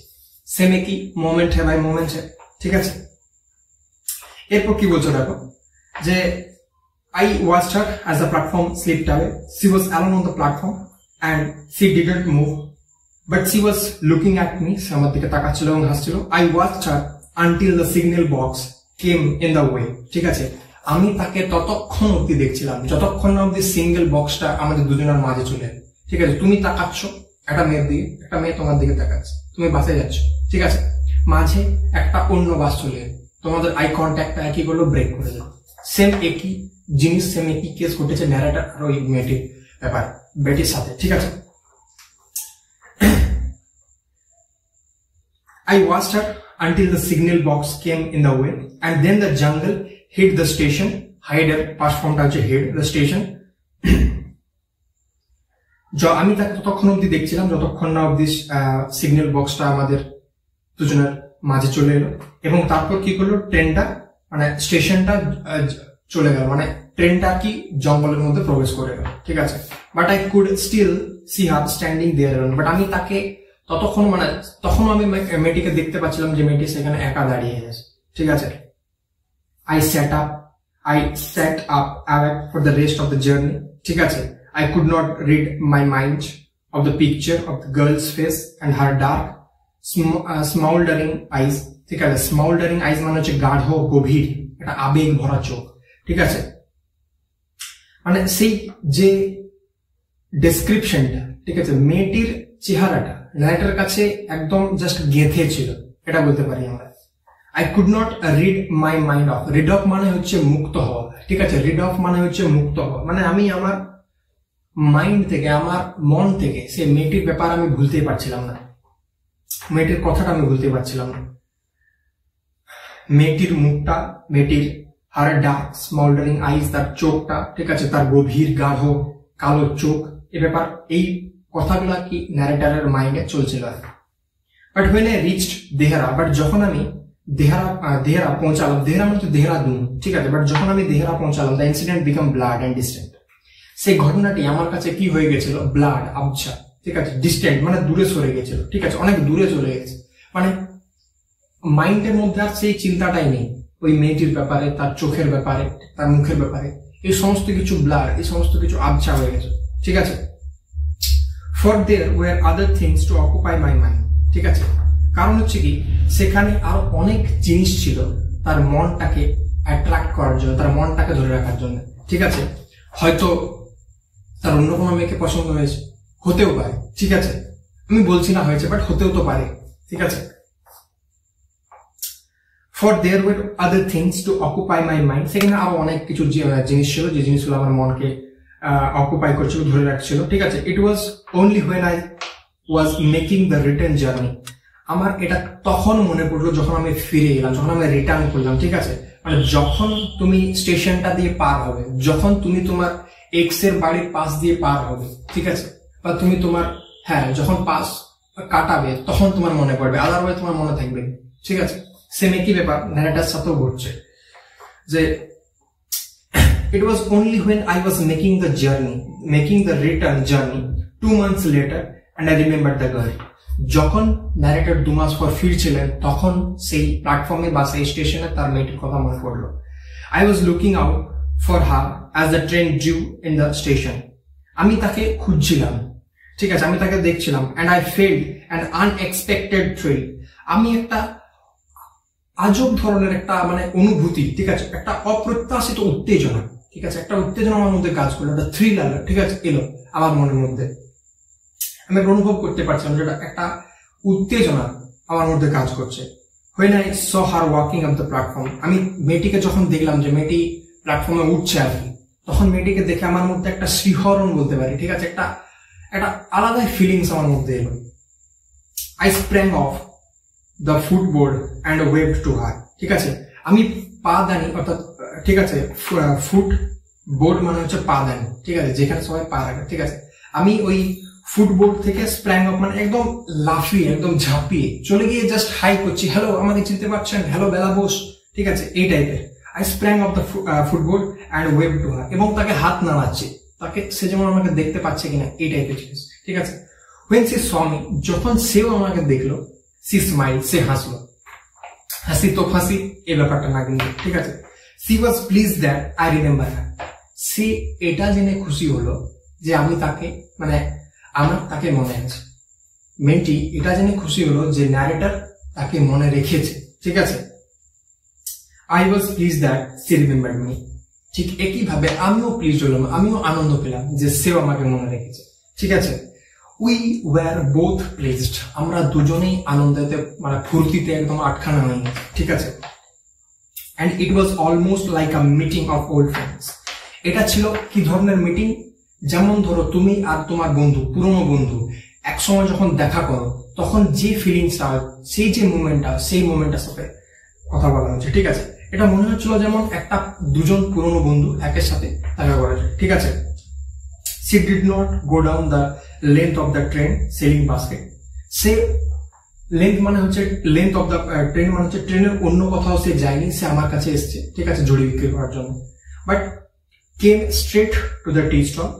সে মেকি মোমেন্ট হ্যাঁ ভাই, মোমেন্ট হ্যাঁ। ঠিক আছে, এরপর কি বলছো দেখো, যে I watched her as the platform slipped away. She was alone on the platform and she didn't move, but she was looking at me. সে আমার দিকে তাকাচ্ছিল এবং হাসছিল। I watched her until the signal box came in the way. ঠিক আছে, আমি তাকে ততক্ষণ অব্দি দেখছিলাম যতক্ষণ না অব্দি সিঙ্গেল বক্সটা আমাদের দুজনের মাঝে চলে। ঠিক আছে, তুমি তাকাচ্ছ একটা মেয়ের দিকে, একটা মেয়ে তোমার দিকে তাকাচ্ছে, তুমি বাসে যাচ্ছ। ঠিক আছে, মাঝে একটা অন্য বাস চলে, তোমাদের আই কন্ট্যাক্টটা একই করলো, ব্রেক করে দিল। সেম একই জিনিস, সেম একই কেস ঘটেছে ন্যারেটর আর ওই মেয়েটির ব্যাপার, বেটির সাথে। ঠিক আছে, I watched her until the signal box came in the way and then the jungle hit the station. Hider past form টা হচ্ছে hit the station. আমি তাকে ততক্ষণ অব্দি দেখছিলাম যতক্ষণ না অব্দি সিগন্যাল বক্সটা আমাদের দুজনের মাঝে চলে এলো, এবং তারপর কি করলো, ট্রেনটা মানে স্টেশনটা চলে গেল, মানে ট্রেনটা কি জঙ্গলের মধ্যে প্রবেশ করে গেল। ঠিক আছে, but I could still see her standing there, but আমি তাকে ততক্ষণ মানে তখন আমি মেয়েটিকে দেখতে পাচ্ছিলাম যে মেয়েটি সেখানে একা দাঁড়িয়ে গেছে। ঠিক আছে, I sat up awake for the rest of the journey. ঠিক আছে, I could not read my mind of the picture of the girl's face and her dark smoldering eyes. ঠিক আছে, smoldering eyes মানে হচ্ছে গাঢ় গভীর, একটা আবেগ ভরা চোখ। ঠিক আছে, মানে সেই যে ডেসক্রিপশনটা, ঠিক আছে, মেয়েটির চেহারাটা রাইটারের কাছে একদম জাস্ট গেঁথে ছিল, এটা বলতে পারি আমরা। I could not read my mind off. Read off মানে হচ্ছে মুক্ত হওয়া। ঠিক আছে, read off মানে হচ্ছে মুক্ত হওয়া, মানে আমি আমার মাইন্ড থেকে, আমার মন থেকে সেই মেয়েটির ব্যাপার আমি ভুলতেই পারছিলাম না, মেয়েটির কথাটা আমি ভুলতে পারছিলাম না। মেয়েটির মুখটা, মেয়েটির হার ডার্ক স্মল্ডারিং আইজ, তার চোখটা, ঠিক আছে, তার গভীর গাঢ় কালো চোখ, এ ব্যাপার, এই কথাগুলা কি ন্যারেটারের মাইন্ডে চলছিল। But when I reached Dehra, but যখন আমি দেহরা পৌঁছালাম, দেহরা মানে তো দেহরাদুন। ঠিক আছে, বাট যখন আমি দেহরা পৌঁছালাম, the incident become blood and distant. সেই ঘটনাটি আমার কাছে কি হয়ে গেছিল, ব্লাড, আবছা। ঠিক আছে, ডিস্টেন্ট মানে দূরে সরে গেছিল। ঠিক আছে, অনেক দূরে চলে গেছে, মানে মাইন্ডের মধ্যে আর সেই চিন্তাটাই নেই ওই মেয়েটির ব্যাপারে, তার চোখের ব্যাপারে, তার মুখের ব্যাপারে, এই সমস্ত কিছু ব্লার, এই সমস্ত কিছু আবছা হয়ে গেছে। ঠিক আছে, for there were other things to occupy my mind. ঠিক আছে, কারণ হচ্ছে কি, সেখানে আরো অনেক জিনিস ছিল তার মনটাকে অ্যাট্রাক্ট করার জন্য, তার মনটাকে ধরে রাখার জন্য। ঠিক আছে, হয়তো তার অন্য কোনো মেয়েকে পছন্দ হয়েছে, হতেও পারে। ঠিক আছে, আমি বলছি না হয়েছে, বাট হতেও তো পারে। ঠিক আছে, for there were other things to occupy my mind, সেখানে আরো অনেক কিছু জিনিস ছিল, যে জিনিসগুলো আমার মনকে অকুপাই করছিল, ধরে রাখছিল। ঠিক আছে, it was only when I was making the return journey. আমার এটা তখন মনে পড়লো যখন আমি ফিরে এলাম, যখন আমি রিটার্ন করলাম। ঠিক আছে, মানে যখন তুমি স্টেশনটা দিয়ে পার হবে, যখন তুমি তোমার এক্স এর বাড়ির পাশ দিয়ে পার হবে, ঠিক আছে, বা তুমি তোমার যখন পাস কাটাবে, তখন তোমার মনে পড়বে, আদারওয়াইজ তোমার মনে থাকবে। ঠিক আছে, সেম একই ব্যাপার ন্যারেটার সাথেও ঘটছে, যে it was only when I was making the return journey 2 months later and I remembered the girl. যখন ন্যারেটর 2 মাস পর ফিরছিলেন, তখন সেই প্ল্যাটফর্মে বা সেই স্টেশনে তার মেয়েটির কথা মনে পড়লো। I was looking out for her as the train drew in the station. আমি তাকে খুঁজছিলাম। ঠিক আছে, আমি তাকে দেখছিলাম, and I felt an unexpected thrill. আমি একটা আজব ধরনের একটা মানে অনুভূতি, ঠিক আছে, একটা অপ্রত্যাশিত উত্তেজনা, ঠিক আছে, একটা উত্তেজনা আমার মধ্যে কাজ করলো, একটা থ্রিল আলো, ঠিক আছে, এলো আমার মনের মধ্যে। আমি অনুভব করতে পারছিলাম যেটা একটা উত্তেজনা আমার মধ্যে কাজ করছে। when I saw her walking up the platform, আমি মেয়েটিকে যখন দেখলাম যে মেয়েটি প্ল্যাটফর্মে উঠছে আর কি, তখন মেয়েটিকে দেখে আমার মধ্যে একটা শিহরণ বলতে পারি, ঠিক আছে, একটা আলাদাই ফিলিংস আমার মধ্যে এলো। I sprang off the footboard and waved to her, ঠিক আছে, আমি পা দানি, অর্থাৎ ঠিক আছে, ফুট বোর্ড মানে হচ্ছে পা দানি, ঠিক আছে, যেখানে সবাই পা রাখে, ঠিক আছে, আমি ওই ফুটবোর্ড থেকে স্প্র্যাং অফ মানে একদম লাফিয়ে একদম ঝাঁপিয়ে চলে গিয়ে জাস্ট হাই করছি, হ্যালো আমাকে চিনতে পারছেন, হ্যালো বেলা বোস, ঠিক আছে, এই টাইপের। I sprang of the ফুটবোর্ড and wave to her, এবং তাকে হাত নাড়াচ্ছে, তাকে সে যেমন আমাকে দেখতে পাচ্ছে কিনা এই টাইপের জিনিস, ঠিক আছে। when she saw me, যখন সেও আমাকে দেখলো, she smiled, সে হাসলো, হাসি তো ফাঁসি এই ব্যাপারটা না কিন্তু, ঠিক আছে। she was pleased that I remember her, সে এটা জেনে খুশি হলো যে আমি তাকে মানে আমার তাকে মনে আছে। মেয়েটি এটা জেনে খুশি হলো যে ন্যারেটর তাকে মনে রেখেছে, ঠিক আছে। I was pleased that she remembered me, ঠিক একইভাবে আমিও প্লিজ হলাম, আমিও আনন্দ পেলাম যে সেও আমাকে মনে রেখেছে, ঠিক আছে। we were both pleased, আমরা দুজনেই আনন্দতে মানে ফুর্তিতে একদম আটখানা হয়ে গেছি, ঠিক আছে। and it was almost like a meeting of old friends, এটা ছিল কি ধরনের মিটিং, যেমন ধরো তুমি আর তোমার বন্ধু, পুরনো বন্ধু একসময় যখন দেখা করো তখন যে ফিলিংসটা হয়, সেই যে মুভমেন্টটা, সেই মুভমেন্টটার সাথে কথা বলা হচ্ছে, ঠিক আছে। এটা মনে হচ্ছিল যেমন একটা দুজন পুরনো বন্ধু একের সাথে দেখা করেছে, ঠিক আছে। she did not go down the length of the train selling basket, say length মানে হচ্ছে লেন্থ অফ দ্য ট্রেন মানে হচ্ছে ট্রেনের অন্য কোথাও সে যায়নি, সে আমার কাছে এসছে, ঠিক আছে, জড়ি বিক্রি করার জন্য। But came straight to the tea stall,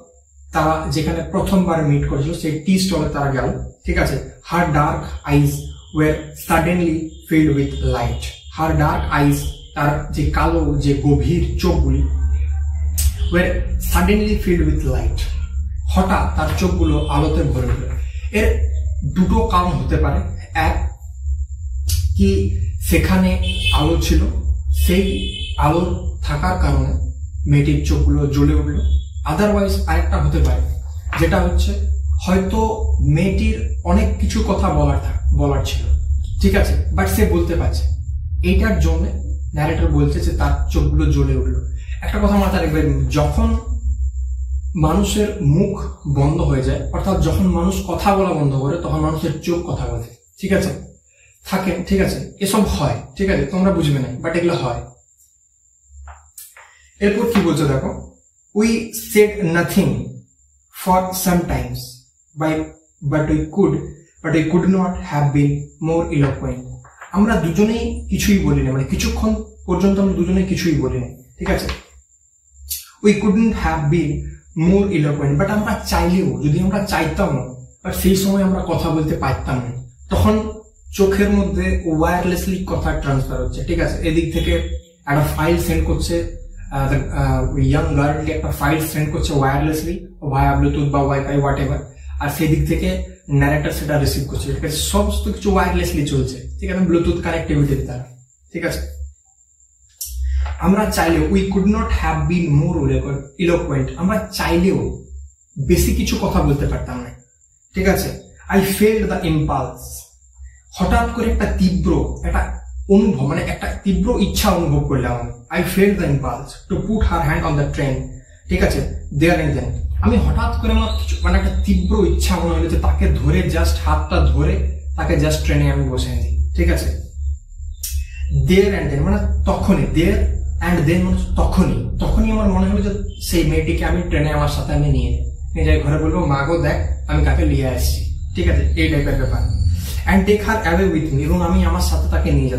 তারা যেখানে প্রথমবার মিট করেছিল সেই টি স্টলে তারা গেল, ঠিক আছে। Her dark eyes were suddenly filled with light, her dark eyes, তার যে কালো যে গভীর চোখগুলি, were suddenly filled with light, হঠাৎ তার চোখগুলো আলোতে ভরে উঠল। এর দুটো কারণ হতে পারে, এক কি সেখানে আলো ছিল, সেই আলো থাকার কারণে মেয়েটির চোখগুলো জ্বলে উঠল। আদারওয়াইজ আরেকটা হতে পারে, যেটা হচ্ছে হয়তো মেয়েটির অনেক কিছু কথা বলার ছিল, ঠিক আছে, বাট সে বলতে পারছে, এইটার জন্য ন্যারেটর বলছে যে তার চোখগুলো জ্বলে উঠলো। একটা কথা মাথায় রাখবেন, যখন মানুষের মুখ বন্ধ হয়ে যায়, অর্থাৎ যখন মানুষ কথা বলা বন্ধ করে, তখন মানুষের চোখ কথা বলে, ঠিক আছে, থাকে, ঠিক আছে, এসব হয়, ঠিক আছে, তোমরা বুঝবে না, বাট এগুলো হয়। এরপর কি বলছো দেখো, we said nothing for some times, but we could not have been more eloquent, আমরা দুজনেই কিছুই বলিনি, মানে কিছুক্ষণ পর্যন্ত আমরা দুজনেই কিছুই বলিনি, ঠিক আছে। we couldn't have been more eloquent, but আমরা চাইলেও, যদি আমরা চাইতাম না, বাট সেই সময় আমরা কথা বলতে পারতাম না, তখন চোখের মধ্যে ওয়্যারলেসলি কথা ট্রান্সফার হচ্ছে, ঠিক আছে। এদিক থেকে একটা ফাইল সেন্ড করছে, ইয়াং গার্লকে একটা ফাইল সেন্ড করছে ওয়্যারলেসলি ভায়া ব্লুটুথ বা ওয়াইফাই হোয়াট এভার, আর সেদিক থেকে ন্যারেটর সেটা রিসিভ করছে, ঠিক আছে, সমস্ত কিছু ওয়্যারলেসলি চলছে, ঠিক আছে, ব্লুটুথ কানেক্টিভিটির দ্বারা, ঠিক আছে। আমরা চাইলেও we could not have been more eloquent, আমরা চাইলেও বেশি কিছু কথা বলতে পারতাম না, ঠিক আছে। আই ফেল্ড দ্য ইম্পালস, হঠাৎ করে একটা তীব্র একটা অনুভব, মানে একটা তীব্র ইচ্ছা অনুভব করলাম। I felt the impulse to put her hand on the train, ঠিক আছে, দেয়ার এন্ড দেন, আমি হঠাৎ করে আমার মানে একটা তীব্র ইচ্ছা মনে হলো যে তাকে ধরে জাস্ট হাতটা ধরে তাকে জাস্ট ট্রেনে আমি বসে দিই, ঠিক আছে। দেয়ার এন্ড দেন মানে তখনই, দেয়ার অ্যান্ড দেন মানে তখনই আমার মনে হলো যে সেই মেয়েটিকে আমি ট্রেনে আমার সাথে আমি নিয়ে যাই, ঘরে বলবো মা গো দেখ আমি কাকে নিয়ে আসছি, ঠিক আছে, এই টাইপের ব্যাপার। And take her away with me, এবং আমি আমার সাথে তাকে নিয়ে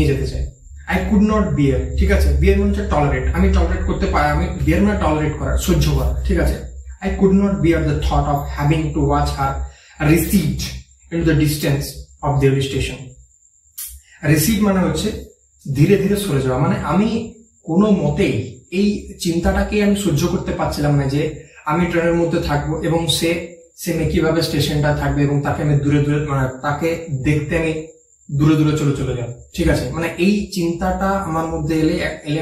যেতে চাই। আই কুড নট বিয়ার, ঠিক আছে, বিয়ার মানে হচ্ছে টলারেট, আমি টলারেট করতে পারি, আমি বিয়ার মানে টলারেট করা, সহ্য করা, ঠিক আছে। I could not bear the thought of having to watch her recede in the distance of Deoli station. Recede মানে হচ্ছে ধীরে ধীরে সরে যাওয়া, মানে আমি কোনো মতেই এই চিন্তাটাকে আমি সহ্য করতে পারছিলাম না যে আমি ট্রেনের মধ্যে থাকবো এবং সে কিভাবে স্টেশনটা থাকবে এবং তাকে আমি দূরে মানে তাকে দেখতে আমি দূরে চলে যাব, ঠিক আছে, মানে এই চিন্তাটা আমার মধ্যে এলে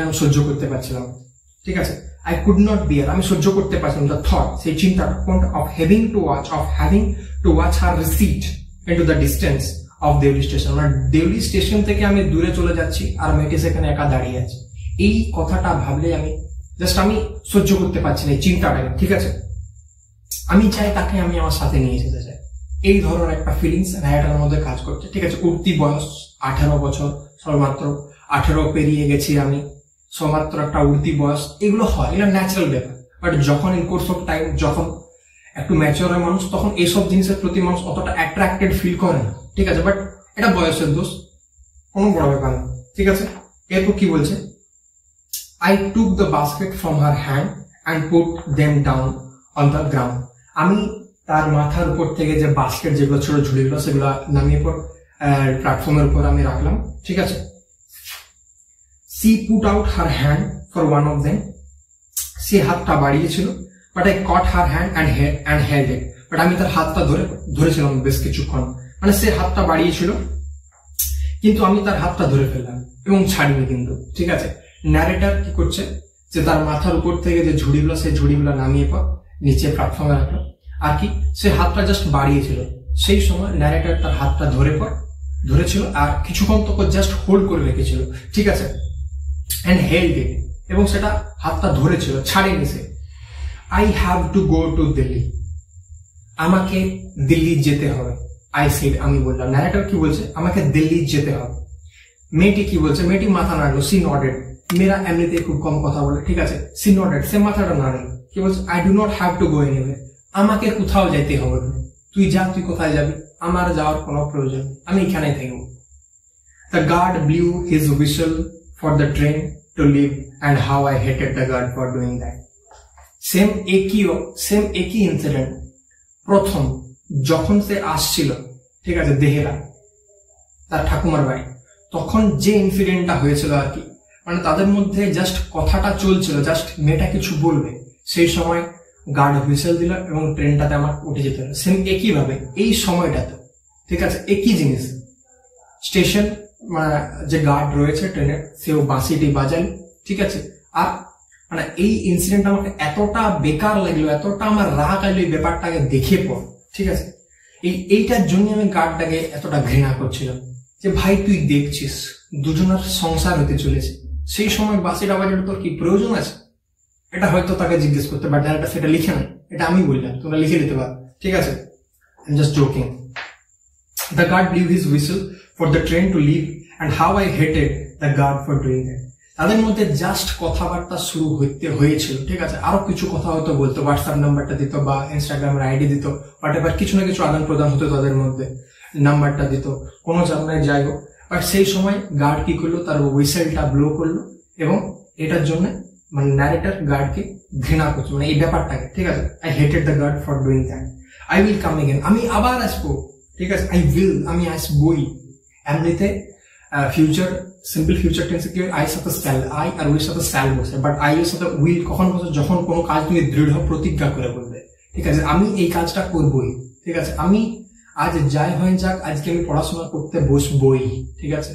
আমি সহ্য করতে পারছিলাম, ঠিক আছে। আই কুড নট বিয়ার, আমি সহ্য করতে পারছিলাম দ্য থট, সেই চিন্তাটা, of having to watch her recede into the distance of Deoli station, মানে দেউলি স্টেশন থেকে আমি দূরে চলে যাচ্ছি আর মেয়েটি সেখানে একা দাঁড়িয়ে আছে। এই কথাটা ভাবলে আমি সহ্য করতে পারছি না এই চিন্তাটাকে, ঠিক আছে। আমি চাই তাকে আমি আমার সাথে নিয়ে যেতে চাই, এই ধরনের একটা ফিলিংস রায়টার মধ্যে কাজ করছে, ঠিক আছে। উঠতি বয়স 18 বছর, সবেমাত্র 18 পেরিয়ে গেছি আমি, সবেমাত্র একটা উঠতি বয়স, এগুলো হয়, এগুলো ন্যাচারাল ব্যাপার। বাট যখন ইন কোর্স অফ টাইম যখন একটু ম্যাচিওর হয় মানুষ, তখন এইসব জিনিসের প্রতি মানুষ অতটা অ্যাট্রাক্টেড ফিল করে না, ঠিক আছে। বাট এটা বয়সের দোষ, কোনো বড় ব্যাপার না, ঠিক আছে। এরপর কি বলছে, I took the basket from her hand and put them down on the ground. আমি তার মাথার উপর থেকে যে বাস্কেট যেগুলো ছোট ঝুড়িগুলো সেগুলো নামিয়ে পর প্ল্যাটফর্মের উপর আমি রাখলাম, ঠিক আছে। She put out her hand for one of them. সে হাতটা বাড়িয়েছিল, but I caught her hand and held it. But আমি তার হাতটা ধরেছিলাম বেশ কিছুক্ষণ, মানে সে হাতটা বাড়িয়েছিল কিন্তু আমি তার হাতটা ধরে ফেললাম এবং ছাড়িনি কিন্তু, ঠিক আছে। ন্যারেটর কি করছে, যে তার মাথার উপর থেকে যে ঝুড়িগুলো সেই ঝুড়িগুলো নামিয়ে পর নিচে প্ল্যাটফর্মে রাখলো, আর কি সে হাতটা জাস্ট বাড়িয়েছিল, সেই সময় ন্যারেটর তার হাতটা ধরেছিল আর কিছুক্ষণ তো জাস্ট হোল্ড করে রেখেছিল, ঠিক আছে। অ্যান্ড হেল্ড ইট, এবং সেটা হাতটা ধরেছিল, ছাড়েনি সে। I have to go to Delhi, আমাকে দিল্লি যেতে হবে। আই সেড, আমি বললাম। ন্যারেটর কি বলছে, আমাকে দিল্লি যেতে হবে। মেয়েটি কি বলছে, মেয়েটি মাথা নাড়লো, সি নডেড। মেয়েরা এমনিতে খুব কম কথা বলে, ঠিক আছে। সি নডেড, সে মাথাটা নাড়লো, কি বলছে, I do not have to go anyway, আমাকে কোথাও যেতে হবে না, তুই যা, তুই কোথায় যাবি, আমার যাওয়ার কোনো প্রয়োজন, আমি এখানেই থাকবো। The guard blew his whistle for the train to leave, and how I hated the guard for doing that. Same একই ইনসিডেন্ট, প্রথম যখন সে আসছিল, ঠিক আছে, দেহেরা তার ঠাকুমার বাড়ি, তখন যে ইনসিডেন্টটা হয়েছিল আর কি, মানে তাদের মধ্যে জাস্ট কথাটা চলছিল, জাস্ট মেয়েটা কিছু বলবে, সেই সময় গার্ড হুইসেল দিল এবং ট্রেনটাতে আমার উঠে যেতে হলো। সেম একই ভাবে এই সময়টাতে, ঠিক আছে, একই জিনিস, স্টেশন মানে যে গার্ড রয়েছে ট্রেনের, সেও বাঁশিটি বাজাল, ঠিক আছে। আর মানে এই ইনসিডেন্ট আমাকে এতটা বেকার লাগলো, এতটা আমার রাগ আসলো এই ব্যাপারটাকে দেখে পর, ঠিক আছে। এইটার জন্য আমি গার্ডটাকে এতটা ঘৃণা করছিলাম, যে ভাই তুই দেখছিস দুজনের সংসার হতে চলেছে, সেই সময় বাঁশিটা বাজানোর তোর কি প্রয়োজন আছে? এটা হয়তো তাকে জিজ্ঞেস করতে, বাট এটা সেটা লিখে নাই, এটা আমি বললাম, তোমরা লিখে দিতে পারো, ঠিক আছে। I am just joking. The guard blew his whistle for the train to leave, and how I hated the guard for doing that. তাদের মধ্যে জাস্ট কথাবার্তা শুরু হয়েছিল, ঠিক আছে। আরো কিছু কথা হয়তো বলতো, হোয়াটসঅ্যাপ নাম্বারটা দিত বা ইনস্টাগ্রামের আইডি দিত, বাট এবার কিছু না কিছু আদান প্রদান হতো তাদের মধ্যে, নাম্বারটা দিত, কোনো জায়গায় যাই হোক। বাট সেই সময় গার্ড কি করলো, তার হুইসেলটা ব্লো করলো, এবং এটার জন্য মানে ন্যারেটর গার্ডকে ঘৃণা করছে, মানে এই ব্যাপারটাকে, ঠিক আছে। I hated the guard for doing that. I will come again, আমি আবার আসবো, ঠিক আছে। আই উইল, আমি আসবই। এমনিতে ফিউচার, সিম্পল ফিউচার টেন্সে কি হয়, আই সাথে স্যাল, আই আর উইল সাথে স্যাল বসে, বাট আই এর সাথে উইল কখন বসে, যখন কোনো কাজ তুমি দৃঢ় প্রতিজ্ঞা করে বলবে, ঠিক আছে, আমি এই কাজটা করবই, ঠিক আছে। আমি আজ যাই হয়ে যাক, আজকে আমি পড়াশোনা করতে বসবই, ঠিক আছে।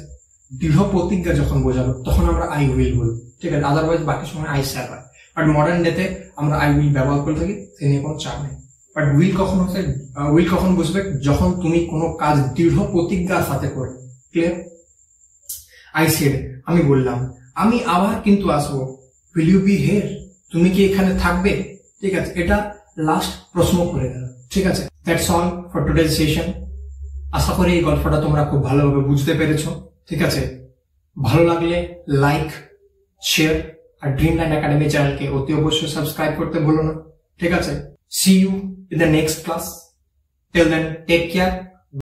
দৃঢ় প্রতিজ্ঞা যখন বোঝাবো তখন আমরা আই উইল বলবো, ঠিক আছে। আদারওয়াইজ বাকি সময় আই স্যাল হয়, বাট মডার্ন ডেতে আমরা আই উইল ব্যবহার করে থাকি, সে নিয়ে কোনো চাপ নেই। বাট উইল কখন বসবে, যখন তুমি কোনো কাজ দৃঢ় প্রতিজ্ঞার সাথে করবে, ক্লিয়ার। আই সেড, আমি বললাম, আমি আবার কিন্তু আসবো। উইল ইউ বি হিয়ার, তুমি কি এখানে থাকবে, ঠিক আছে। এটা লাস্ট প্রশ্ন করে গেল, ঠিক আছে। That's all for today's session. আশা করি এই গল্পটা তোমরা খুব ভালোভাবে বুঝতে পেরেছো, ঠিক আছে। ভালো লাগলে লাইক, শেয়ার, আর ড্রিমল্যান্ড একাডেমি চ্যানেলকে অতি অবশ্যই সাবস্ক্রাইব করতে ভুলো না, ঠিক আছে। See you in the next class. Till then take care.